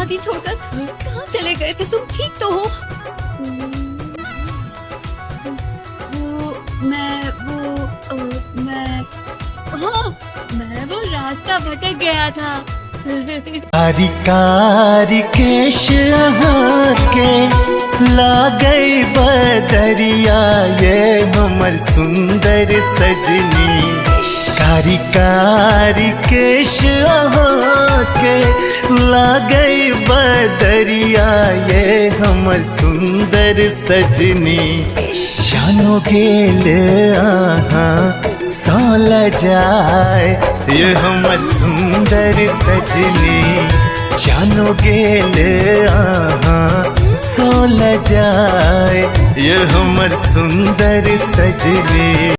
शादी छोड़कर कहाँ चले गए थे? तुम ठीक तो हो? मैं वो रास्ता भटक गया था। कारी कारी केश के लागई बदरिया, ये हमर सुंदर सजनी। कारी कारी केश के लागई बदरिया, ये हमर सुंदर सजनी। जानो गेल आहा साल जाए, ये हमर सुंदर सजनी। जानो गेल आहा साल जाए, ये हमर सुंदर सजनी।